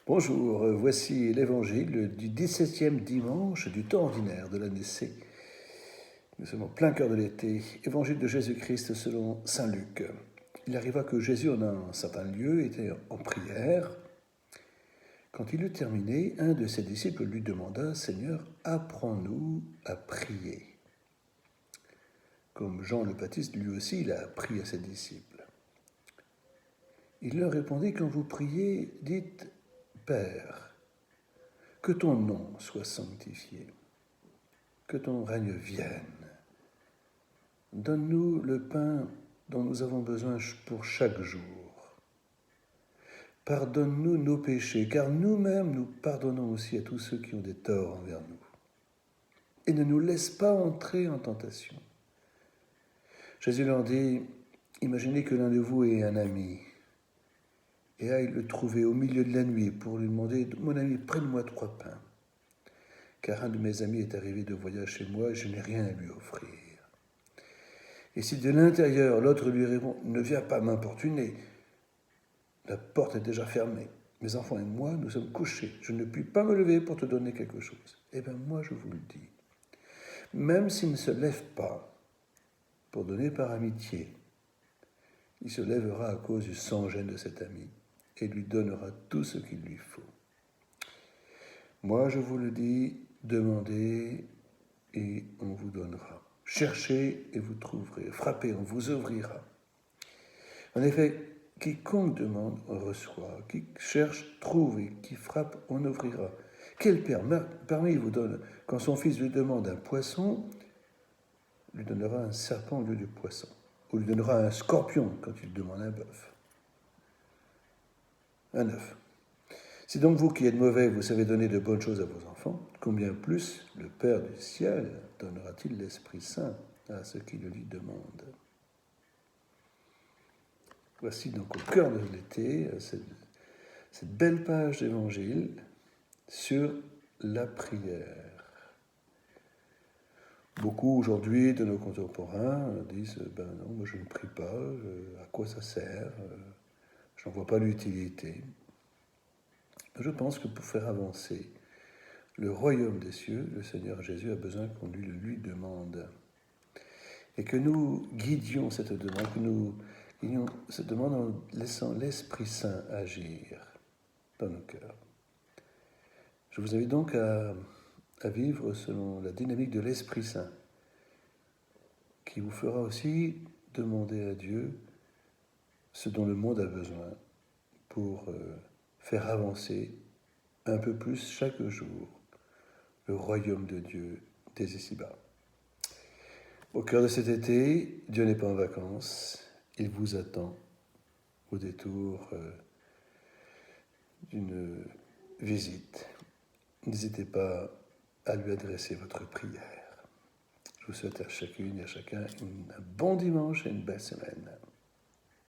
Bonjour, voici l'évangile du 17e dimanche du temps ordinaire de l'année C. Nous sommes en plein cœur de l'été. Évangile de Jésus-Christ selon saint Luc. Il arriva que Jésus, en un certain lieu, était en prière. Quand il eut terminé, un de ses disciples lui demanda « Seigneur, apprends-nous à prier ». Comme Jean le Baptiste, lui aussi, il a appris à ses disciples. Il leur répondit « Quand vous priez, dites « Père ». Que ton nom soit sanctifié, que ton règne vienne. Donne-nous le pain dont nous avons besoin pour chaque jour. Pardonne-nous nos péchés, car nous-mêmes nous pardonnons aussi à tous ceux qui ont des torts envers nous. Et ne nous laisse pas entrer en tentation. Jésus leur dit, imaginez que l'un de vous ait un ami et aille le trouver au milieu de la nuit pour lui demander « Mon ami, prenne-moi 3 pains. » Car un de mes amis est arrivé de voyage chez moi et je n'ai rien à lui offrir. Et si de l'intérieur, l'autre lui répond « Ne viens pas m'importuner, la porte est déjà fermée. Mes enfants et moi, nous sommes couchés. Je ne puis pas me lever pour te donner quelque chose. » Eh bien, moi, je vous le dis. Même s'il ne se lève pas pour donner par amitié, il se lèvera à cause du sans-gêne de cet ami et lui donnera tout ce qu'il lui faut. Moi, je vous le dis, demandez et on vous donnera. Cherchez et vous trouverez. Frappez, on vous ouvrira. En effet, quiconque demande, reçoit. Qui cherche, trouve. Et qui frappe, on ouvrira. Quel père parmi vous donne, quand son fils lui demande un poisson, lui donnera un serpent au lieu du poisson, ou lui donnera un scorpion quand il demande un bœuf, un œuf. Si donc vous qui êtes mauvais, vous savez donner de bonnes choses à vos enfants, combien plus le Père du ciel donnera-t-il l'Esprit Saint à ceux qui le lui demandent. Voici donc au cœur de l'été cette belle page d'évangile sur la prière. Beaucoup aujourd'hui de nos contemporains disent « Ben non, moi je ne prie pas, à quoi ça sert, je n'en vois pas l'utilité ». Je pense que pour faire avancer le royaume des cieux, le Seigneur Jésus a besoin qu'on lui demande. Et que nous guidions cette demande, que nous guidions cette demande en laissant l'Esprit Saint agir dans nos cœurs. Je vous invite donc à vivre selon la dynamique de l'Esprit Saint, qui vous fera aussi demander à Dieu ce dont le monde a besoin pour faire avancer un peu plus chaque jour le royaume de Dieu dès ici-bas. Au cœur de cet été, Dieu n'est pas en vacances, il vous attend au détour d'une visite. N'hésitez pas à lui adresser votre prière. Je vous souhaite à chacune et à chacun un bon dimanche et une belle semaine.